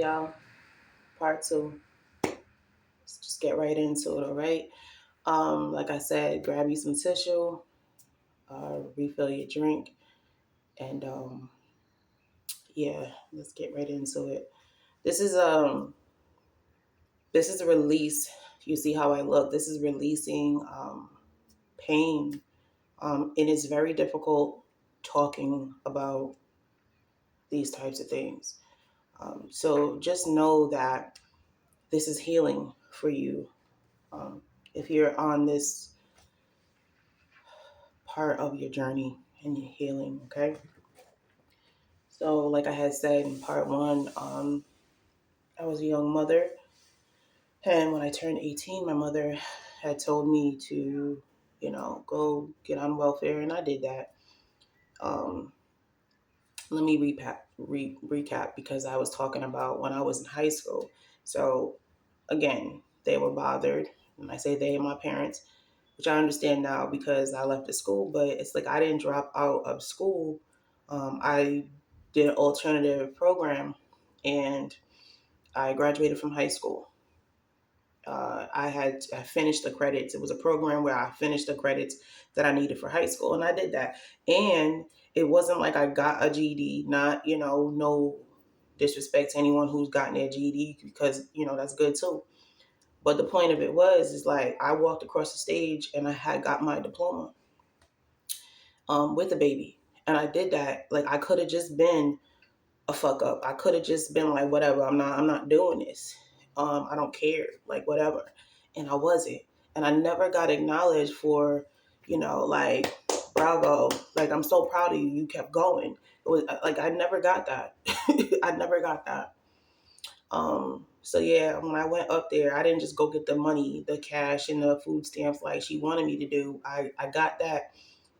y'all. Part two. Let's just get right into it, all right? Like I said, grab you some tissue, refill your drink, and yeah, let's get right into it. This is this is a release. You see how I look. This is releasing pain. And it's very difficult talking about these types of things. So just know that this is healing for you. Um, if you're on this part of your journey and your healing, okay? So, like I had said in part one, I was a young mother, and when I turned 18, my mother had told me to, go get on welfare, and I did that. Um, Let me recap because I was talking about when I was in high school. So, again, they were bothered, and I say they, my parents, which I understand now because I left the school, but it's like I didn't drop out of school. I did an alternative program and I graduated from high school. I finished the credits. It was a program where I finished the credits that I needed for high school, and I did that. And it wasn't like I got a GED. Not no disrespect to anyone who's gotten their GED because that's good too. But the point of it is like I walked across the stage and I had got my diploma with a baby, and I did that. Like I could have just been a fuck up. I could have just been like, whatever. I'm not doing this. I don't care. Like whatever. And I wasn't. And I never got acknowledged for, like bravo. Like I'm so proud of you. You kept going. It was like I never got that. I never got that. So yeah, when I went up there, I didn't just go get the money, the cash, and the food stamps like she wanted me to do. I got that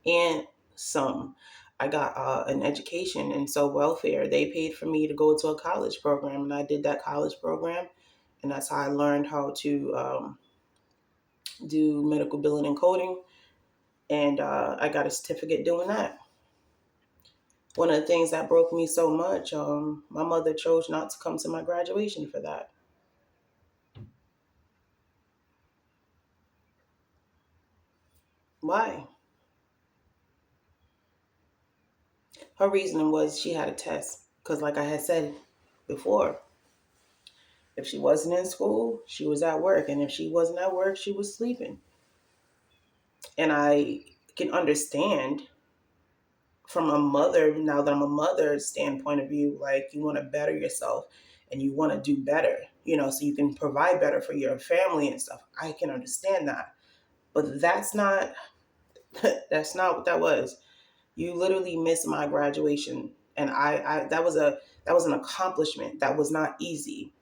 and some. I got an education, and so welfare. They paid for me to go to a college program, and I did that college program, and that's how I learned how to do medical billing and coding, and I got a certificate doing that. One of the things that broke me so much, my mother chose not to come to my graduation for that. Why? Her reasoning was she had a test, because like I had said before, if she wasn't in school, she was at work. And if she wasn't at work, she was sleeping. And I can understand from a mother, now that I'm a mother standpoint of view, like you want to better yourself and you want to do better, so you can provide better for your family and stuff. I can understand that. But that's not that's not what that was. You literally missed my graduation. And I that was an accomplishment. That was not easy.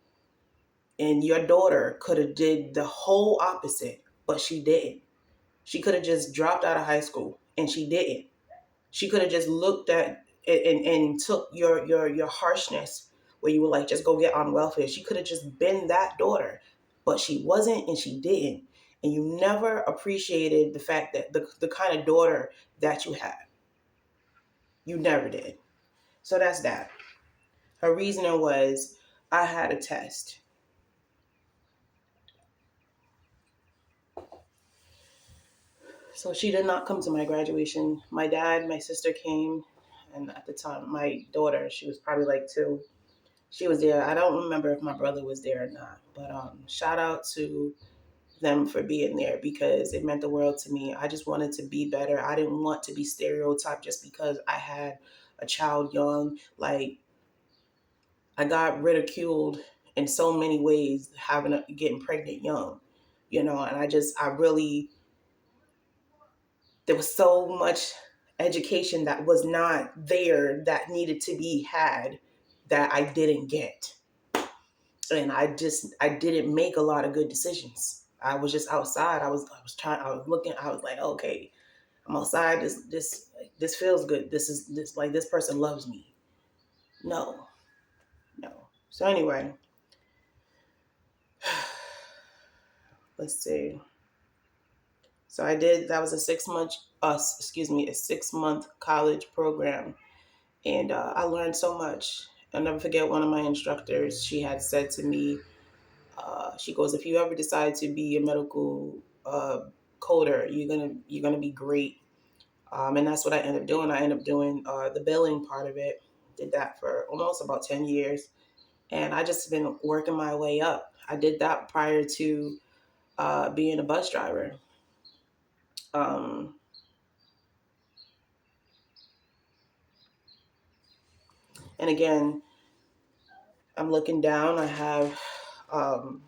And your daughter could have did the whole opposite, but she didn't. She could have just dropped out of high school, and she didn't. She could have just looked at it and took your harshness where you were like, just go get on welfare. She could have just been that daughter, but she wasn't, and she didn't. And you never appreciated the fact that the kind of daughter that you had. You never did. So that's that. Her reasoning was, I had a test. So she did not come to my graduation. My dad, my sister came, and at the time, my daughter, she was probably like 2. She was there. I don't remember if my brother was there or not, but shout out to them for being there because it meant the world to me. I just wanted to be better. I didn't want to be stereotyped just because I had a child young. Like I got ridiculed in so many ways getting pregnant young, and I really there was so much education that was not there that needed to be had that I didn't get. And I didn't make a lot of good decisions. I was just outside. I was looking, I was like, okay, I'm outside. This feels good. This like this person loves me. No, no. So anyway, let's see. So that was a 6 month a 6 month college program. And I learned so much. I'll never forget one of my instructors. She had said to me, she goes, "If you ever decide to be a medical coder, you're gonna be great." And that's what I ended up doing. I ended up doing the billing part of it. Did that for almost about 10 years, and I just been working my way up. I did that prior to being a bus driver. Um, and again, I'm looking down. I have um,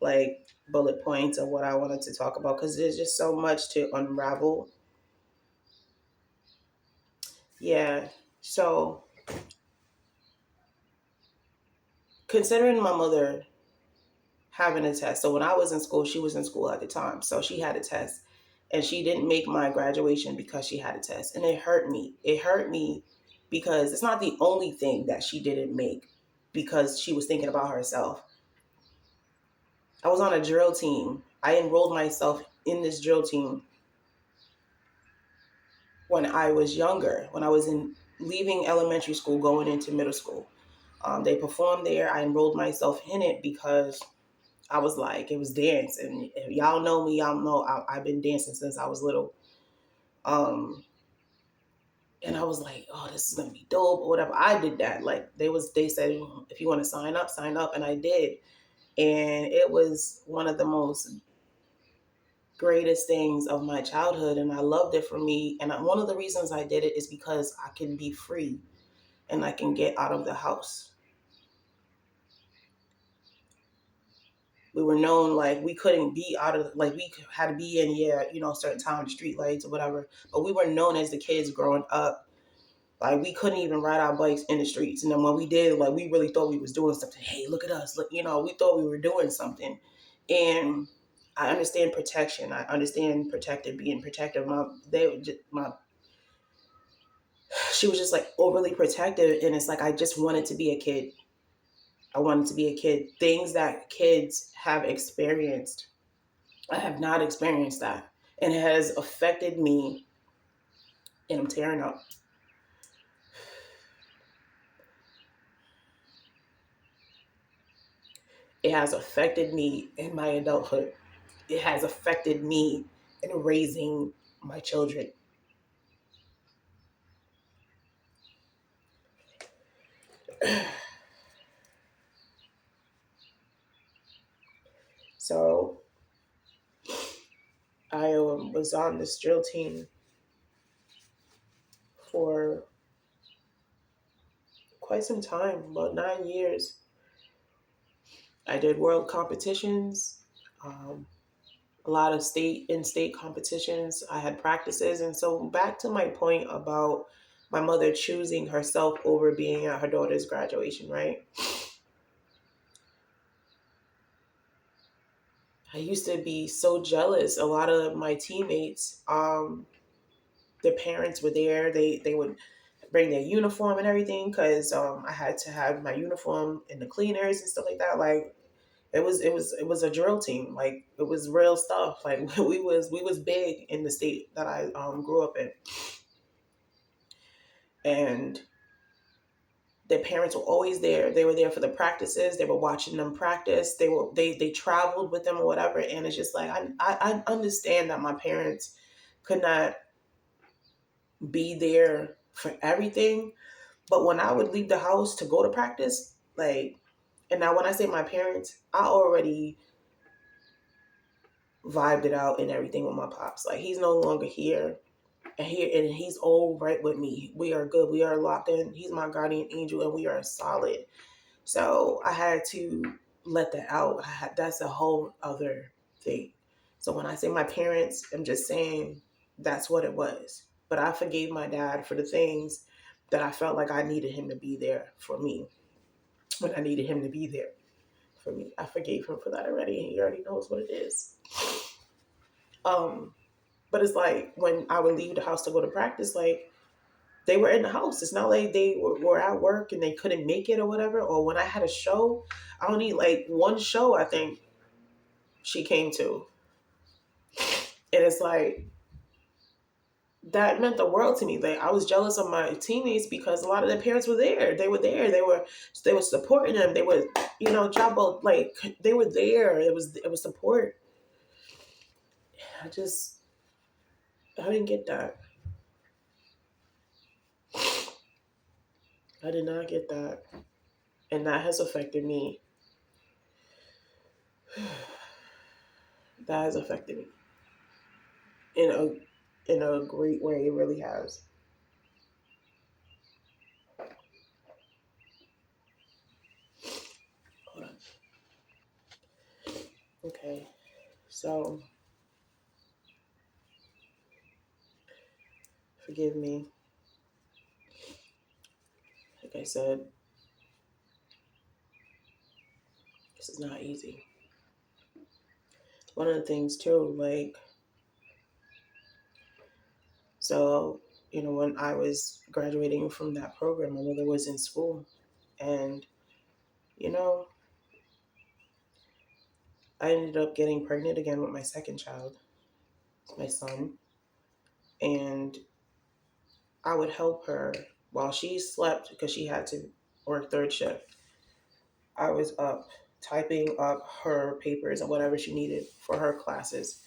like bullet points of what I wanted to talk about because there's just so much to unravel. Yeah. So considering my mother having a test, so when I was in school, she was in school at the time, so she had a test, and she didn't make my graduation because she had a test, and it hurt me. It hurt me because it's not the only thing that she didn't make because she was thinking about herself. I was on a drill team. I enrolled myself in this drill team when I was younger, when I was in leaving elementary school, going into middle school. They performed there. I enrolled myself in it because I was like, it was dance. And if y'all know me, y'all know I've been dancing since I was little. Um, and I was like, oh, this is gonna be dope or whatever. I did that. Like they said, if you want to sign up, and I did. And it was one of the most greatest things of my childhood, and I loved it for me. And one of the reasons I did it is because I can be free and I can get out of the house. We were known like we couldn't be out of like we had to be in certain time street lights or whatever. But we were known as the kids growing up. Like we couldn't even ride our bikes in the streets, and then when we did, like we really thought we was doing something. Hey, look at us! Look, we thought we were doing something, and I understand protection. I understand protective, being protective. My she was just like overly protective, and it's like I just wanted to be a kid. I wanted to be a kid. Things that kids have experienced, I have not experienced that, and it has affected me. And I'm tearing up. It has affected me in my adulthood. It has affected me in raising my children. So I was on this drill team for quite some time, about 9 years. I did world competitions, um, a lot of state and state competitions. I had practices. And so back to my point about my mother choosing herself over being at her daughter's graduation, right? I used to be so jealous. A lot of my teammates, their parents were there. They would bring their uniform and everything because I had to have my uniform and the cleaners and stuff like that. Like it was a drill team. Like it was real stuff. Like we was big in the state that I grew up in, and their parents were always there. They were there for the practices. They were watching them practice. They traveled with them or whatever. And it's just like I understand that my parents could not be there for everything. But when I would leave the house to go to practice, like, and now when I say my parents, I already vibed it out and everything with my pops. Like he's no longer here, and he's all right with me. We are good. We are locked in. He's my guardian angel, and we are solid. So I had to let that out. That's a whole other thing. So when I say my parents, I'm just saying that's what it was. But I forgave my dad for the things that I felt like I needed him to be there for me when I needed him to be there for me. I forgave him for that already, and he already knows what it is. Um, but it's like when I would leave the house to go to practice, like they were in the house. It's not like they were at work and they couldn't make it or whatever. Or when I had a show, I only like one show I think she came to. And it's like that meant the world to me. Like I was jealous of my teammates because a lot of their parents were there. They were there. They were supporting them. They were, job like they were there. It was support. I just I didn't get that. I did not get that, and that has affected me. That has affected me in a great way. It really has. Hold on. Okay, so forgive me. Like I said, this is not easy. One of the things too, like so, when I was graduating from that program, my mother was in school, and you know, I ended up getting pregnant again with my second child, my son, and I would help her while she slept because she had to work third shift. I was up typing up her papers and whatever she needed for her classes.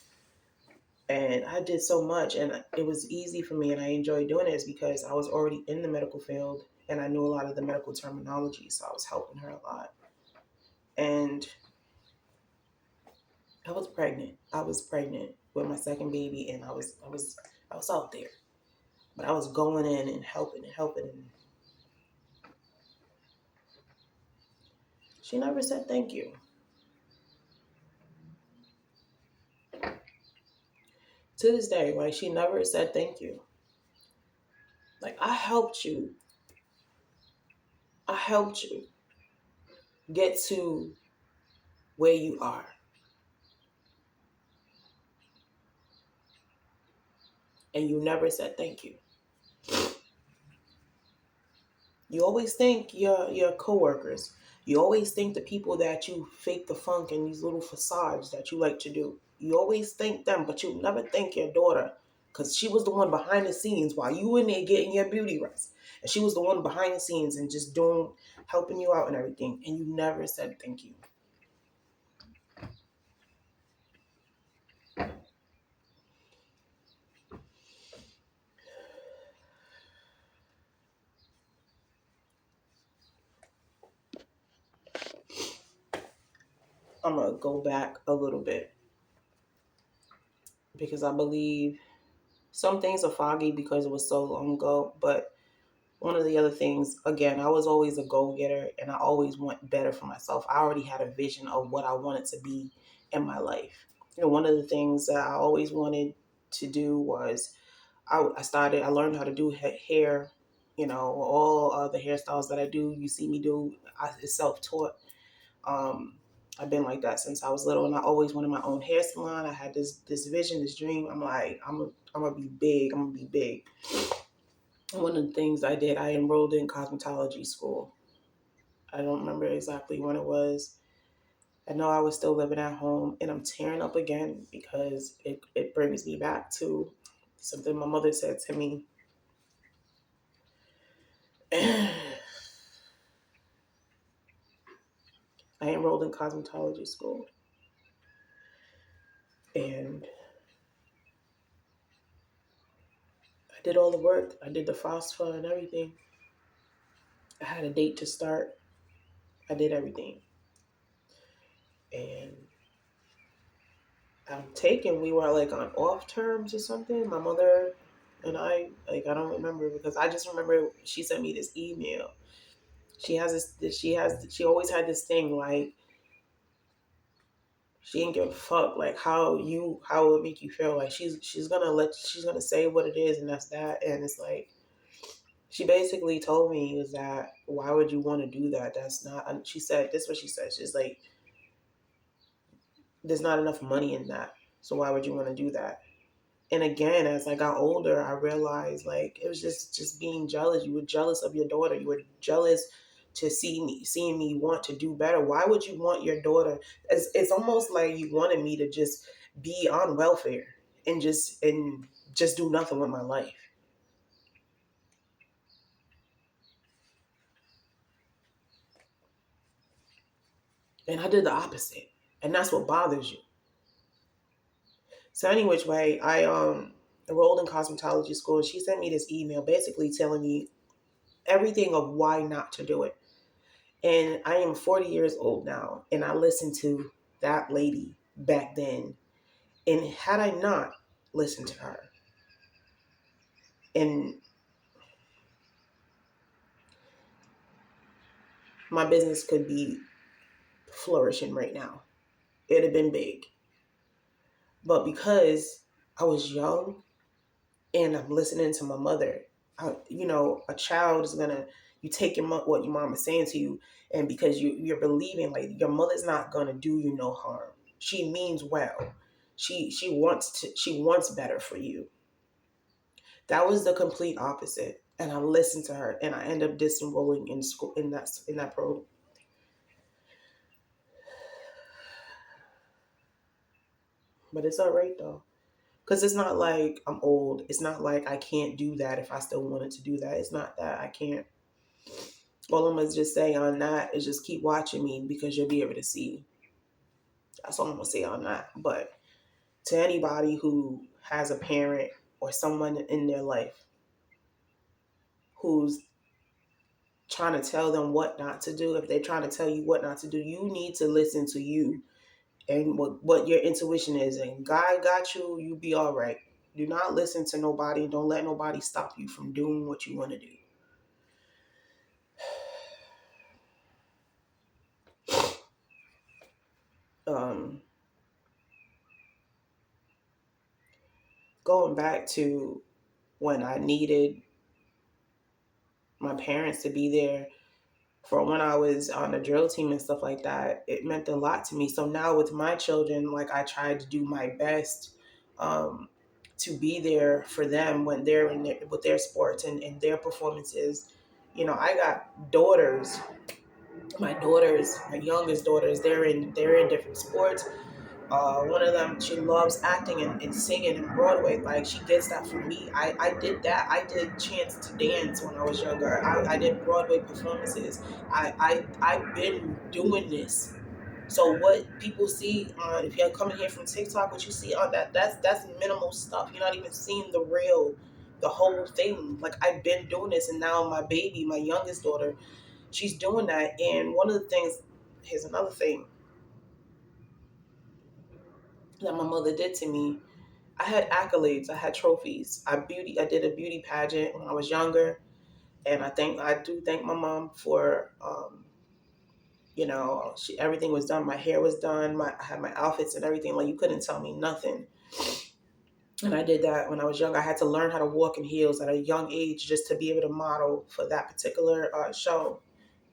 And I did so much, and it was easy for me, and I enjoyed doing it is because I was already in the medical field and I knew a lot of the medical terminology, so I was helping her a lot. And I was pregnant. I was pregnant with my second baby, and I was out there, but I was going in and helping and helping, and she never said thank you. To this day, like she never said thank you. Like I helped you get to where you are, and you never said thank you. You always think your coworkers. You always think the people that you fake the funk and these little facades that you like to do. You always think them, but you never think your daughter, because she was the one behind the scenes while you in there getting your beauty rest, and she was the one behind the scenes and just doing, helping you out and everything, and you never said thank you. I'm gonna go back a little bit because I believe some things are foggy because it was so long ago, but one of the other things, again, I was always a go getter and I always want better for myself. I already had a vision of what I wanted to be in my life. One of the things that I always wanted to do was I learned how to do hair, all the hairstyles that I do, you see me do, it's self taught. Um, I've been like that since I was little, and I always wanted my own hair salon. I had this vision, this dream. I'm like, I'm gonna be big. I'm gonna be big. One of the things I did, I enrolled in cosmetology school. I don't remember exactly when it was. I know I was still living at home, and I'm tearing up again because it brings me back to something my mother said to me. I enrolled in cosmetology school, and I did all the work. I did the FOSFA and everything. I had a date to start. I did everything. And I'm taken. We were like on off terms or something. My mother and I don't remember because I just remember she sent me this email. She always had this thing like she didn't give a fuck like how it would make you feel. Like she's gonna say what it is and that's that. And it's like she basically told me is that why would you want to do that? That's not. She said this is what she said. She's like there's not enough money in that. So why would you want to do that? And again, as I got older, I realized like it was just being jealous. You were jealous of your daughter. You were jealous to seeing me want to do better. Why would you want your daughter? It's almost like you wanted me to just be on welfare and just do nothing with my life. And I did the opposite. And that's what bothers you. So any which way, I enrolled in cosmetology school, and she sent me this email basically telling me everything of why not to do it. And I am 40 years old now, and I listened to that lady back then. And had I not listened to her, and my business could be flourishing right now, it'd have been big. But because I was young and I'm listening to my mother, a child is gonna, you take what your mom is saying to you, and because you're believing, like, your mother's not gonna do you no harm. She means well. She wants better for you. That was the complete opposite, and I listened to her, and I ended up disenrolling in school in that program. But it's all right though. Because it's not like I'm old. It's not like I can't do that if I still wanted to do that. It's not that I can't. All I'm going to just say on that is just keep watching me, because you'll be able to see. That's all I'm going to say on that. But to anybody who has a parent or someone in their life who's trying to tell them what not to do, if they're trying to tell you what not to do, you need to listen to you and what your intuition is. And God got you, you be all right. Do not listen to nobody. Don't let nobody stop you from doing what you want to do. um, Going back to when I needed my parents to be there for when I was on the drill team and stuff like that, it meant a lot to me. So now with my children, like, I try to do my best um, to be there for them when they're with their sports and their performances. I got daughters. My youngest daughters, they're in different sports. One of them, she loves acting and singing and Broadway. Like, she gets that from me. I did that. I did Chance to Dance when I was younger. I did Broadway performances. I've been doing this. So what people see on, if you're coming here from TikTok, what you see on that's minimal stuff. You're not even seeing the whole thing. Like, I've been doing this, and now my baby, my youngest daughter, she's doing that. And one of the things, here's another thing that my mother did to me. I had accolades, I had trophies. I did a beauty pageant when I was younger, and I do thank my mom for, everything was done. My hair was done. I had my outfits and everything. Like, you couldn't tell me nothing. And I did that when I was young. I had to learn how to walk in heels at a young age just to be able to model for that particular show,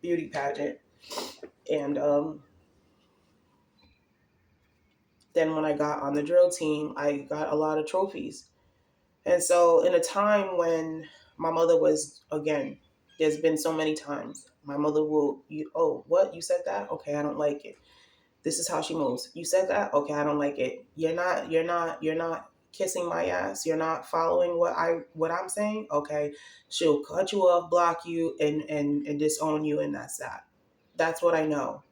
beauty pageant. And then when I got on the drill team, I got a lot of trophies. And so, in a time when my mother was, again, there's been so many times my mother will, oh, what? You said that? Okay, I don't like it. This is how she moves. You said that? Okay, I don't like it. You're not kissing my ass. You're not following what I'm saying. Okay, she'll cut you off, block you, and disown you, and that's that. That's what I know.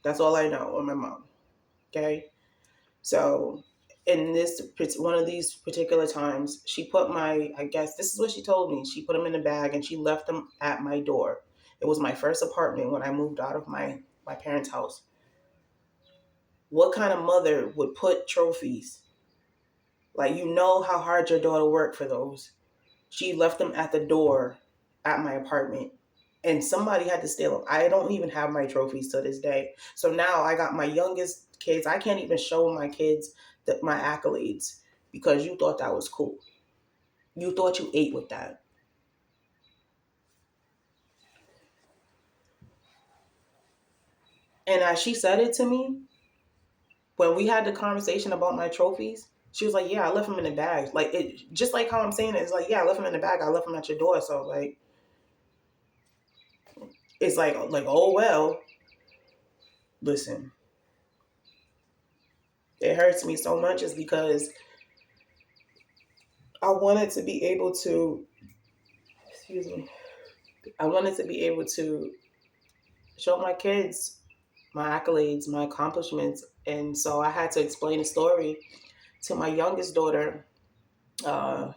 That's all I know on my mom. Okay. So in this one of these particular times, she put I guess this is what she told me. She put them in a bag and she left them at my door. It was my first apartment when I moved out of my parents' house. What kind of mother would put trophies? Like, how hard your daughter worked for those. She left them at the door at my apartment. And somebody had to steal them. I don't even have my trophies to this day. So now I got my youngest kids. I can't even show my kids my accolades because you thought that was cool. You thought you ate with that. And as she said it to me, when we had the conversation about my trophies, she was like, "Yeah, I left them in the bag." Like, it, just like how I'm saying it, it's like, "Yeah, I left them in the bag. I left them at your door." So, like, it's like, oh well. Listen, it hurts me so much is because I wanted to be able to, excuse me, I wanted to be able to show my kids my accolades, my accomplishments. And so I had to explain a story to my youngest daughter, uh,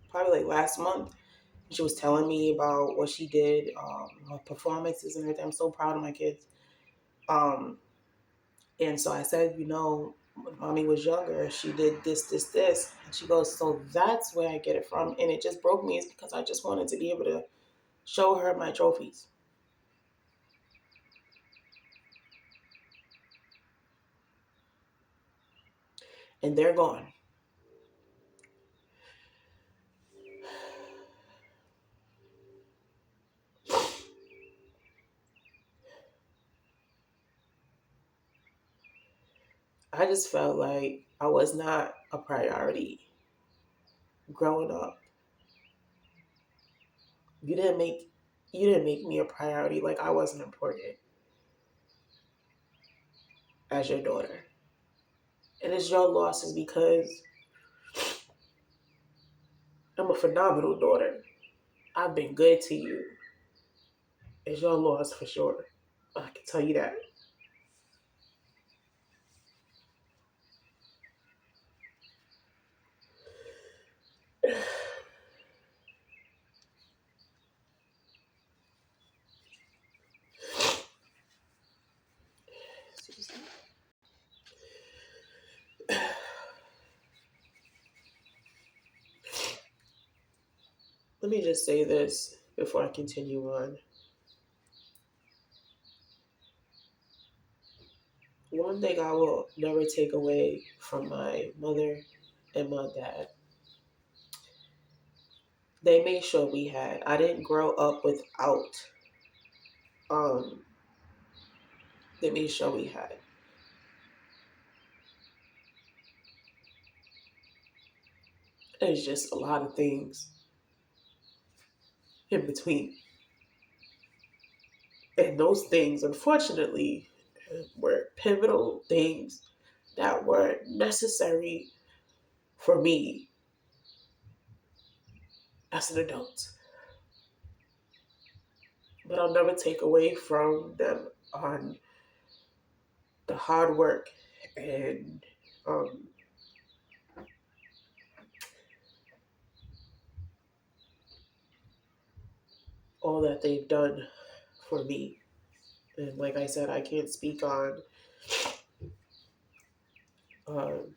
probably like last month. She was telling me about what she did, her performances and everything. I'm so proud of my kids. Um, and so I said, when mommy was younger, she did this, this, this. And she goes, so that's where I get it from. And it just broke me. It's because I just wanted to be able to show her my trophies. And they're gone. I just felt like I was not a priority growing up. You didn't make you didn't make me a priority, like I wasn't important as your daughter. And it's your losses because I'm a phenomenal daughter. I've been good to you. It's your loss for sure. I can tell you that. Let me just say this before I continue on. One thing I will never take away from my mother and my dad, they made sure we had. I didn't grow up without. Um, they made sure we had. There's just a lot of things in between. And those things, unfortunately, were pivotal things that were necessary for me as an adult. But I'll never take away from them on the hard work and um, all that they've done for me. And like I said, I can't speak on um,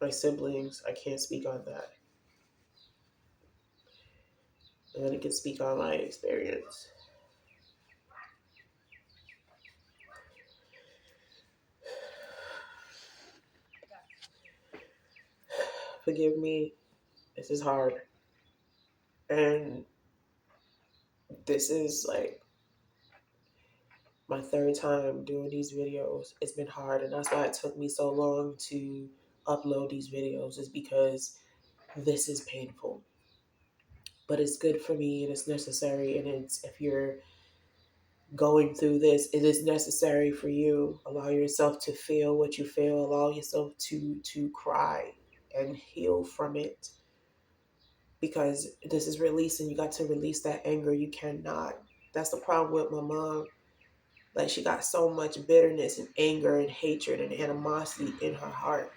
my siblings. I can't speak on that. And I can speak on my experience. Forgive me. This is hard. And this is like my third time doing these videos. It's been hard, and that's why it took me so long to upload these videos, is because this is painful. But it's good for me and it's necessary, and it's if you're going through this, it is necessary for you. Allow yourself to feel what you feel, allow yourself to cry and heal from it. Because this is releasing, you got to release that anger. You cannot. That's the problem with my mom. Like she got so much bitterness and anger and hatred and animosity in her heart.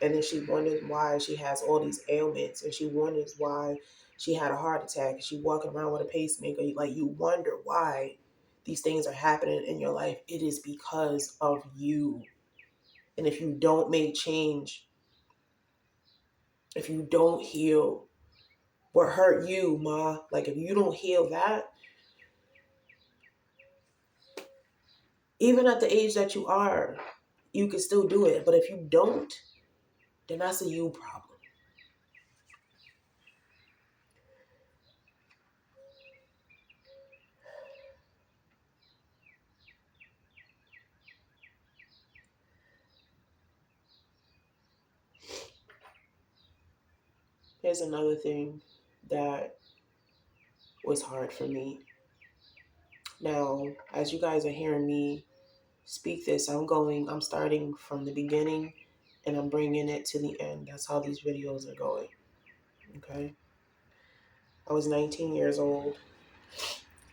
And then she wonders why she has all these ailments, and she wonders why she had a heart attack and she walking around with a pacemaker. Like you wonder why these things are happening in your life. It is because of you. And if you don't make change, if you don't heal what hurt you, ma, like if you don't heal that, even at the age that you are, you can still do it. But if you don't, then that's a you problem. Here's another thing that was hard for me. Now, as you guys are hearing me speak this, I'm starting from the beginning and I'm bringing it to the end. That's how these videos are going. Okay. I was 19 years old,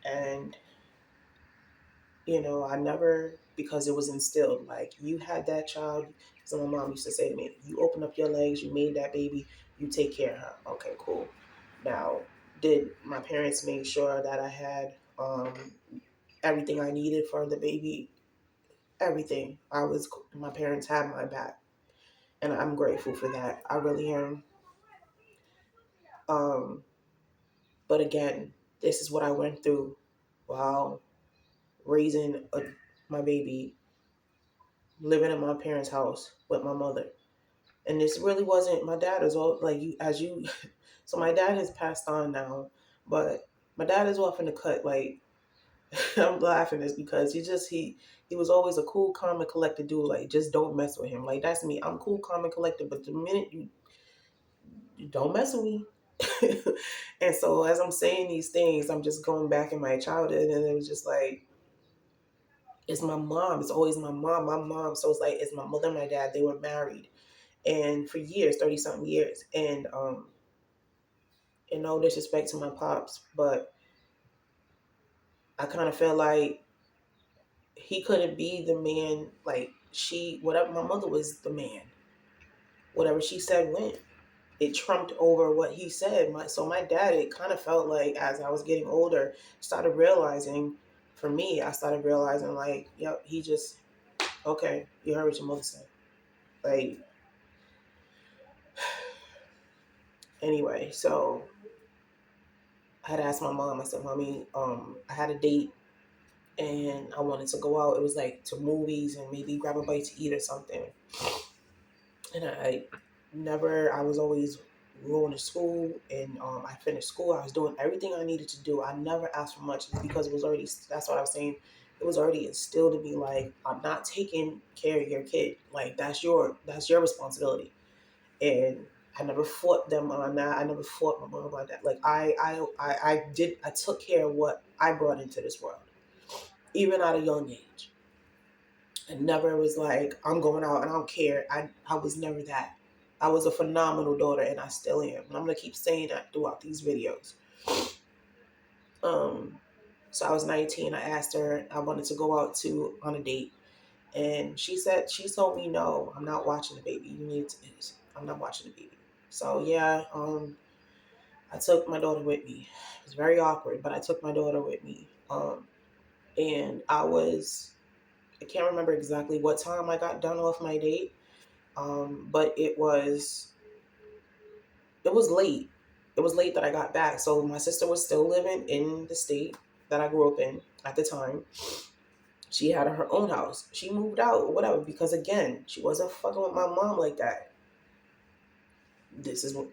and I never, because it was instilled, like, you had that child. So my mom used to say to me, you open up your legs, you made that baby, you take care of her. Okay, cool. Now, did my parents make sure that I had everything I needed for the baby? Everything. My parents had my back, and I'm grateful for that. I really am. Um, but again, this is what I went through while raising my baby, living in my parents' house with my mother. And this really wasn't my dad is all like you as you so my dad has passed on now, but my dad is off in the cut. Like, I'm laughing this because he was always a cool, calm, and collected dude. Like, just don't mess with him. Like, that's me. I'm cool, calm, and collected, but the minute you don't mess with me. And so as I'm saying these things, I'm just going back in my childhood, and it was just like, it's my mom. It's always my mom. My mom. So it's like, it's my mother and my dad. They were married, and for years, 30 something years, and no disrespect to my pops, but I kind of felt like he couldn't be the man. Like, whatever, my mother was the man. Whatever she said went. It trumped over what he said. So my dad, it kind of felt like, as I was getting older, started realizing, for me, I started realizing, like, yep, he just, okay, you heard what your mother said. Like, anyway, so I had asked my mom, I said, Mommy, I had a date and I wanted to go out. It was like to movies and maybe grab a bite to eat or something. And I was always going to school, and I finished school. I was doing everything I needed to do. I never asked for much because that's what I was saying. It was already instilled in me, like, I'm not taking care of your kid. Like, that's your responsibility. And I never fought them on that. I never fought my mom on that. Like, I took care of what I brought into this world, even at a young age. I never was like, I'm going out and I don't care. I was never that. I was a phenomenal daughter, and I still am. And I'm gonna keep saying that throughout these videos. Um, so I was 19. I asked her I wanted to go out on a date, and she told me, no, I'm not watching the baby. I'm not watching the baby. So yeah, I took my daughter with me. It was very awkward, but I took my daughter with me. And I can't remember exactly what time I got done off my date. But it was late. It was late that I got back. So my sister was still living in the state that I grew up in at the time. She had her own house. She moved out or whatever, because again, she wasn't fucking with my mom like that. This is what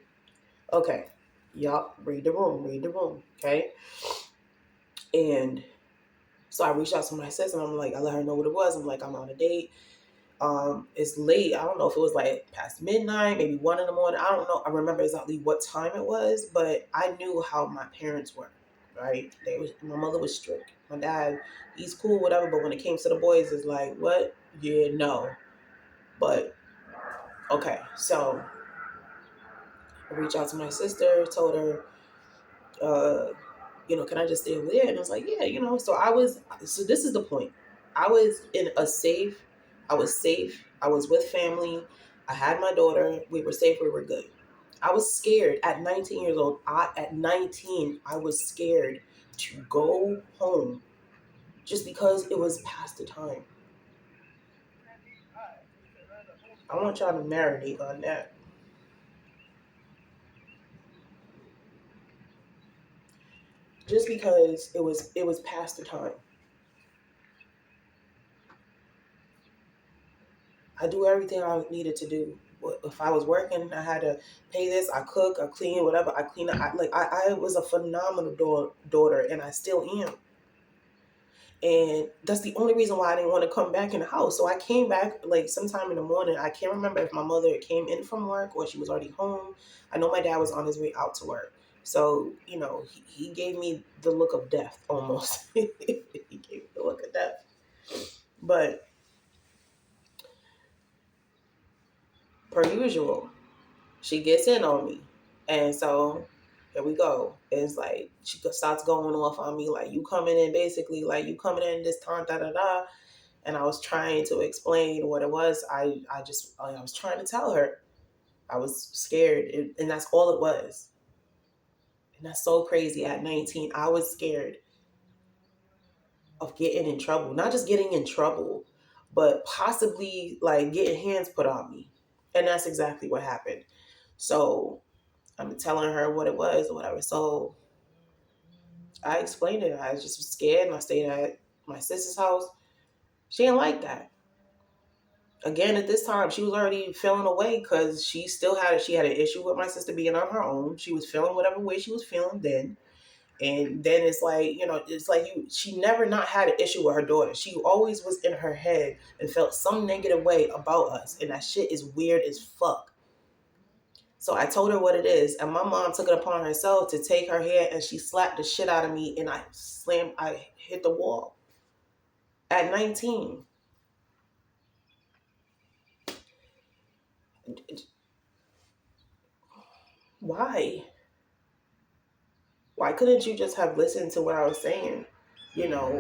Okay. Y'all read the room, okay? And so I reached out to my sister, and I'm like, I let her know what it was. I'm like, I'm on a date. It's late. I don't know if it was like past midnight, maybe 1 in the morning. I don't know. I remember exactly what time it was, but I knew how my parents were, right? My mother was strict. My dad, he's cool, whatever. But when it came to the boys, it's like, what? Yeah, no. But okay. So I reached out to my sister, told her, uh, can I just stay over there? And I was like, yeah, so this is the point. I was in a safe, I was safe. I was with family. I had my daughter. We were safe. We were good. I was scared at 19 years old. At 19, I was scared to go home just because it was past the time. I want y'all to marinate on that. Just because it was past the time. I do everything I needed to do. If I was working, I had to pay this. I cook, I clean, whatever. I clean. I was a phenomenal daughter, and I still am. And that's the only reason why I didn't want to come back in the house. So I came back like sometime in the morning. I can't remember if my mother came in from work or she was already home. I know my dad was on his way out to work. So, he gave me the look of death almost. He gave me the look of death. But usual, she gets in on me. And so here we go. It's like she starts going off on me, like, you coming in, basically, like, you coming in this time, da da da. And I was trying to explain what it was. I was trying to tell her I was scared, and that's all it was. And that's so crazy. At 19, I was scared of getting in trouble. Not just getting in trouble, but possibly like getting hands put on me. And that's exactly what happened. So I'm telling her what it was or whatever. So I explained it. I just was scared, and I stayed at my sister's house. She didn't like that. Again, at this time, she was already feeling away because she had an issue with my sister being on her own. She was feeling whatever way she was feeling then. And then it's like, it's like she never not had an issue with her daughter. She always was in her head and felt some negative way about us. And that shit is weird as fuck. So I told her what it is. And my mom took it upon herself to take her hair, and she slapped the shit out of me, and I hit the wall at 19. Why? Why couldn't you just have listened to what I was saying?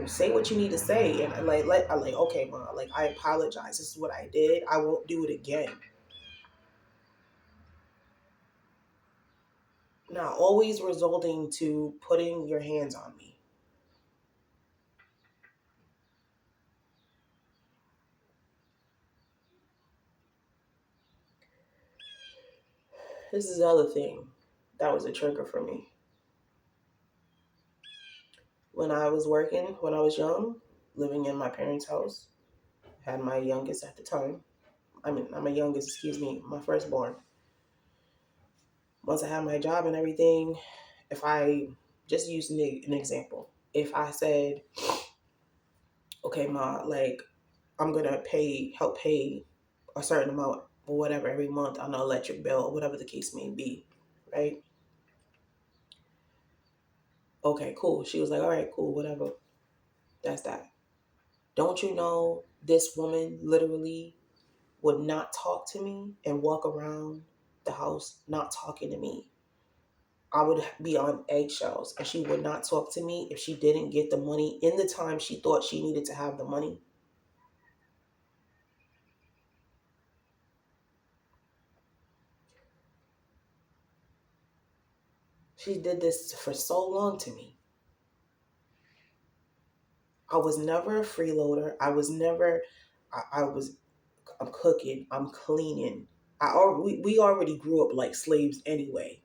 Say what you need to say. And I like, okay, mom, like, I apologize. This is what I did. I won't do it again. Now, always resulting to putting your hands on me. This is the other thing that was a trigger for me. When I was working, when I was young, living in my parents' house, had my youngest at the time. I mean, not my youngest, excuse me, my firstborn. Once I had my job and everything, if I just use an example, if I said, okay, ma, like, I'm gonna help pay a certain amount or whatever every month on the electric bill or whatever the case may be, right? Okay, cool. She was like, all right, cool, whatever. That's that. Don't you know this woman literally would not talk to me and walk around the house not talking to me? I would be on eggshells, and she would not talk to me if she didn't get the money in the time she thought she needed to have the money. She did this for so long to me. I was never a freeloader. I'm cooking, I'm cleaning. We already grew up like slaves anyway.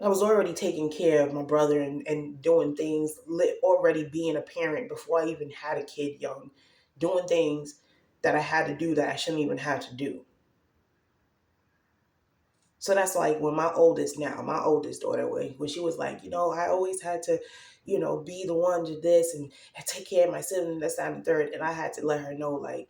I was already taking care of my brother and doing things, already being a parent before I even had a kid young, doing things that I had to do that I shouldn't even have to do. So that's like when my oldest daughter, when she was like, I always had to, be the one to this and take care of my sibling, that's that and the third. And I had to let her know, like,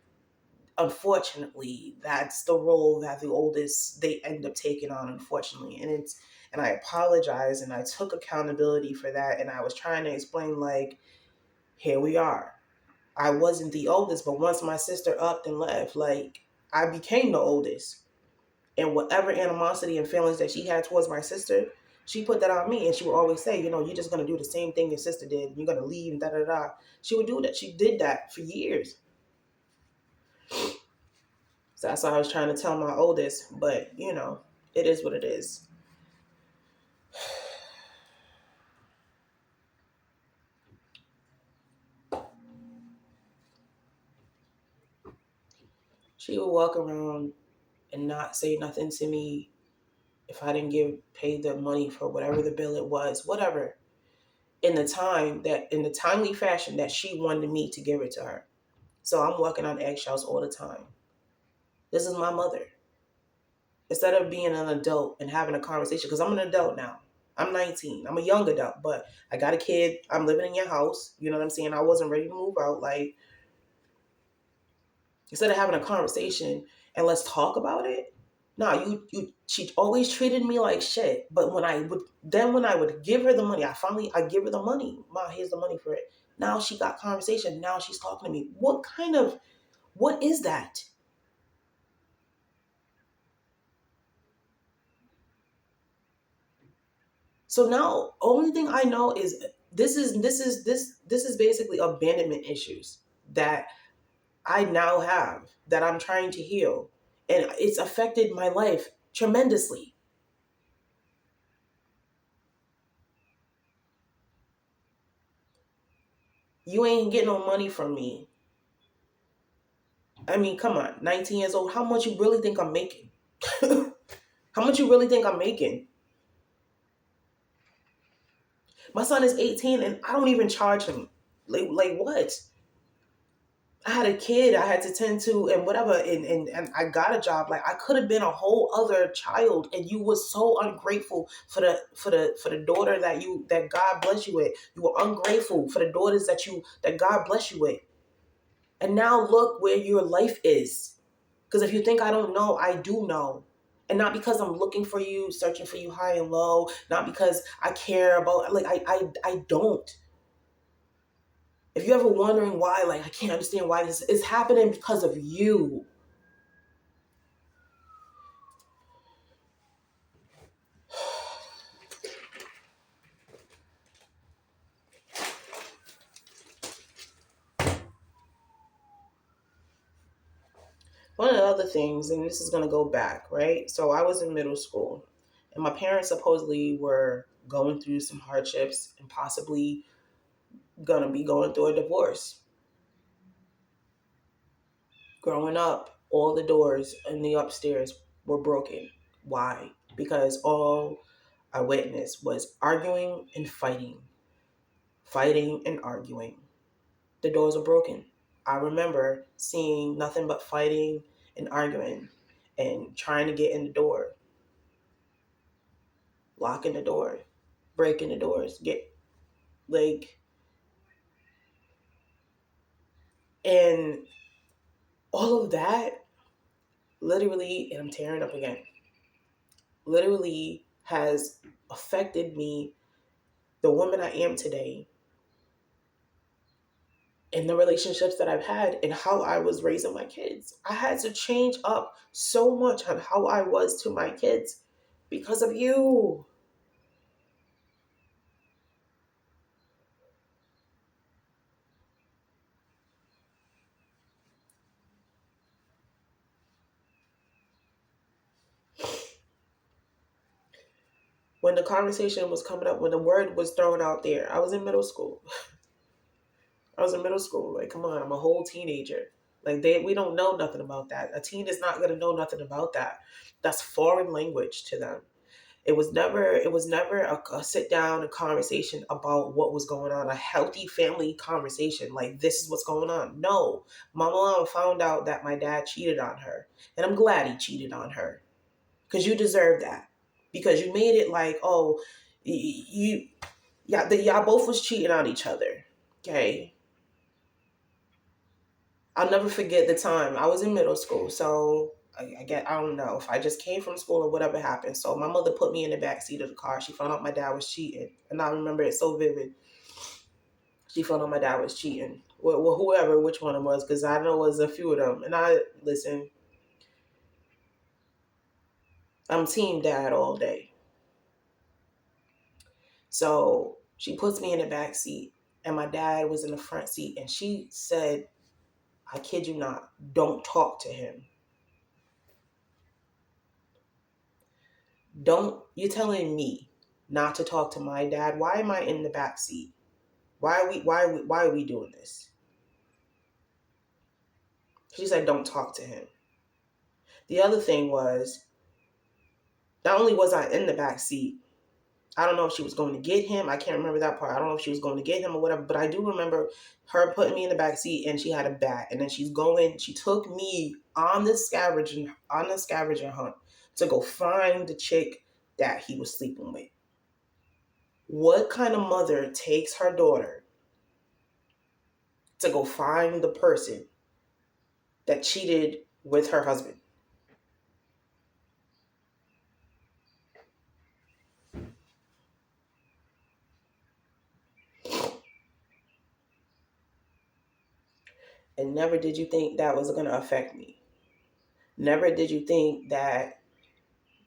unfortunately, that's the role that the oldest, they end up taking on, unfortunately. And I apologize, and I took accountability for that. And I was trying to explain, like, here we are. I wasn't the oldest, but once my sister upped and left, like, I became the oldest. And whatever animosity and feelings that she had towards my sister, she put that on me. And she would always say, you're just going to do the same thing your sister did. You're going to leave and da da da. She would do that. She did that for years. So that's what I was trying to tell my oldest. But, it is what it is. She would walk around and not say nothing to me if I didn't pay the money for whatever the bill it was, whatever, in the timely fashion that she wanted me to give it to her. So I'm walking on eggshells all the time. This is my mother. Instead of being an adult and having a conversation, because I'm an adult now. I'm 19. I'm a young adult, but I got a kid. I'm living in your house. You know what I'm saying? I wasn't ready to move out. Like, instead of having a conversation and let's talk about it. No, she always treated me like shit. But when I would give her the money, I give her the money. Ma, here's the money for it. Now she got conversation. Now she's talking to me. What is that? So now, only thing I know is this is basically abandonment issues that I now have that I'm trying to heal, and it's affected my life tremendously. You ain't getting no money from me. I mean, come on, 19 years old. How much you really think I'm making? How much you really think I'm making? My son is 18 and I don't even charge him. Like what? I had a kid I had to tend to and whatever, and I got a job. Like I could have been a whole other child, and you were so ungrateful for the daughter that God bless you with. You were ungrateful for the daughters that God bless you with. And now look where your life is. Because if you think I don't know, I do know. And not because I'm looking for you, searching for you high and low, not because I care about, like, I don't. If you're ever wondering why, like, I can't understand why this is happening because of you. One of the other things, and this is going to go back, right? So I was in middle school, and my parents supposedly were going through some hardships and possibly going to be going through a divorce. Growing up, all the doors in the upstairs were broken. Why? Because all I witnessed was arguing and fighting and arguing. The doors are broken. I remember seeing nothing but fighting and arguing and trying to get in the door, locking the door, breaking the doors, get like, and all of that literally, and I'm tearing up again, literally has affected me, the woman I am today, in the relationships that I've had and how I was raising my kids. I had to change up so much on how I was to my kids because of you. When the conversation was coming up, when the word was thrown out there, I was in middle school. I was in middle school. Like, come on, I'm a whole teenager. Like we don't know nothing about that. A teen is not gonna know nothing about that. That's foreign language to them. It was never a sit down and conversation about what was going on, a healthy family conversation. Like, this is what's going on. No, my mom found out that my dad cheated on her. And I'm glad he cheated on her. Because you deserve that. Because you made it like, oh, you, yeah, y'all both was cheating on each other. Okay. I'll never forget the time I was in middle school. So I don't know if I just came from school or whatever happened. So my mother put me in the back seat of the car. She found out my dad was cheating, and I remember it so vivid. She found out my dad was cheating. Well, whoever, which one it was, because I know it was a few of them. And I listen. I'm team dad all day. So she puts me in the back seat, and my dad was in the front seat, and she said, "I kid you not, don't talk to him. Don't, you telling me not to talk to my dad? Why am I in the back seat? Why are we doing this?" She said, "Don't talk to him." The other thing was, not only was I in the back seat, I don't know if she was going to get him. I can't remember that part. I don't know if she was going to get him or whatever, but I do remember her putting me in the back seat, and she had a bat, and then she took me on the scavenger hunt to go find the chick that he was sleeping with. What kind of mother takes her daughter to go find the person that cheated with her husband? And never did you think that was going to affect me. Never did you think that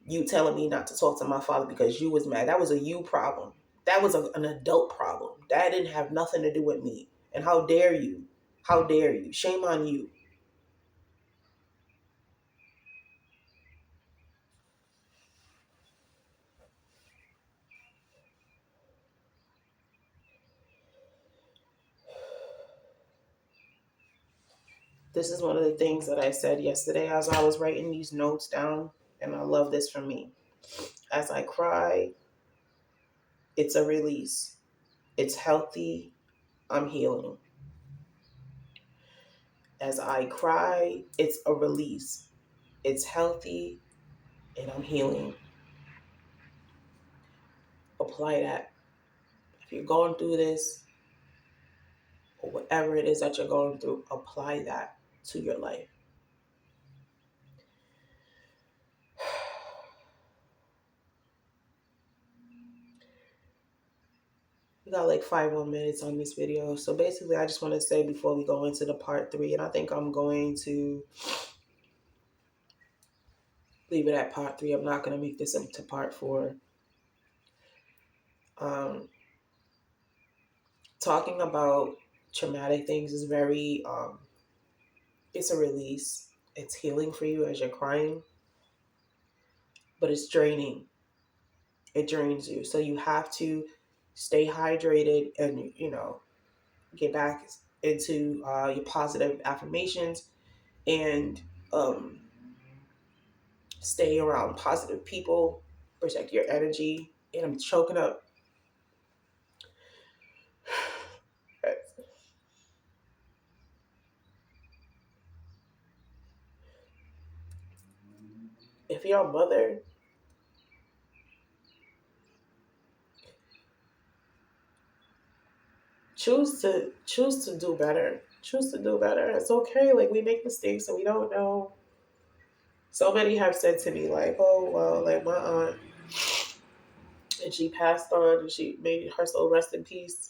You telling me not to talk to my father because you was mad. That was a you problem. That was an adult problem. That didn't have nothing to do with me. And how dare you? How dare you? Shame on you. This is one of the things that I said yesterday as I was writing these notes down. And I love this for me. As I cry, it's a release. It's healthy. I'm healing. As I cry, it's a release. It's healthy and I'm healing. Apply that. If you're going through this, or whatever it is that you're going through, apply that to your life. We got like 5 more minutes on this video. So basically, I just want to say before we go into the part 3, and I think I'm going to leave it at part 3. I'm not going to make this into part 4. Um, Talking about traumatic things is very, it's a release. It's healing for you as you're crying, but it's draining. It drains you. So you have to stay hydrated and, get back into your positive affirmations and stay around positive people, protect your energy. And I'm choking up. If you're a mother, choose to do better. Choose to do better. It's okay. Like, we make mistakes and we don't know. So many have said to me, like, oh well, like my aunt, and she passed on and she made her soul rest in peace.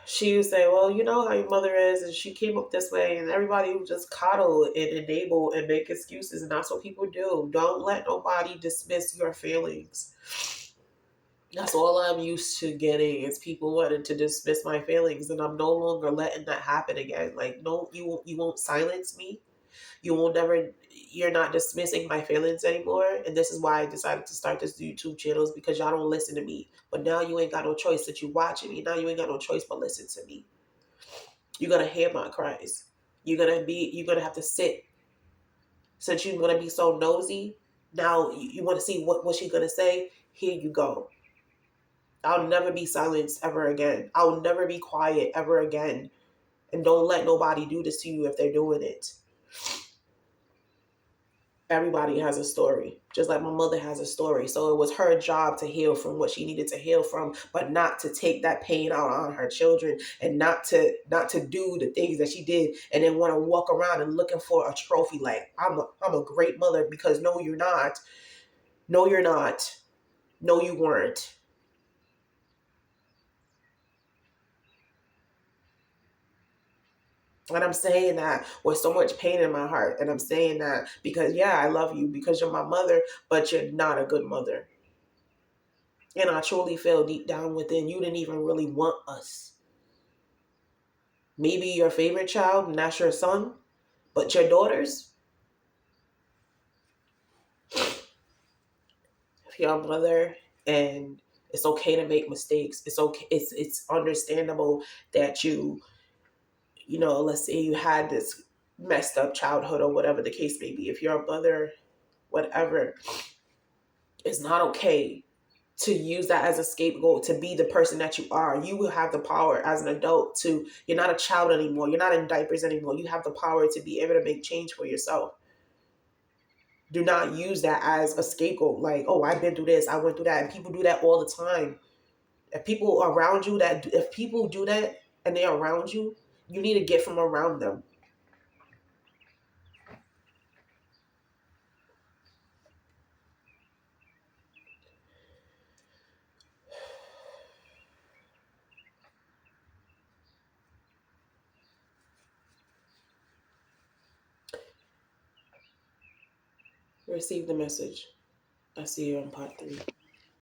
She would say, well, you know how your mother is, and she came up this way, and everybody would just coddle and enable and make excuses, and that's what people do. Don't let nobody dismiss your feelings. That's all I'm used to getting is people wanting to dismiss my feelings, and I'm no longer letting that happen again. Like, no, you won't silence me. You will never. You're not dismissing my feelings anymore, and this is why I decided to start this YouTube channels, because y'all don't listen to me. But now you ain't got no choice that you watching me. Now you ain't got no choice but listen to me. You're gonna hear my cries. You're gonna have to sit. Since you're gonna be so nosy, now you want to see what she's gonna say. Here you go. I'll never be silenced ever again. I'll never be quiet ever again. And don't let nobody do this to you if they're doing it. Everybody has a story, just like my mother has a story. So it was her job to heal from what she needed to heal from, but not to take that pain out on her children, and not to do the things that she did and then want to walk around and looking for a trophy like I'm a great mother, because no you're not. No you're not. No you weren't. And I'm saying that with so much pain in my heart. And I'm saying that because, yeah, I love you because you're my mother, but you're not a good mother. And I truly feel deep down within, you didn't even really want us. Maybe your favorite child, and that's your son, but your daughters, if you're a mother, and it's okay to make mistakes. It's okay. It's understandable that let's say you had this messed up childhood or whatever the case may be. If you're a mother, whatever, it's not okay to use that as a scapegoat to be the person that you are. You will have the power as an adult to, you're not a child anymore. You're not in diapers anymore. You have the power to be able to make change for yourself. Do not use that as a scapegoat. Like, oh, I've been through this, I went through that. And people do that all the time. If people do that and they're around you, you need to get from around them. Receive the message. I see you on part 3.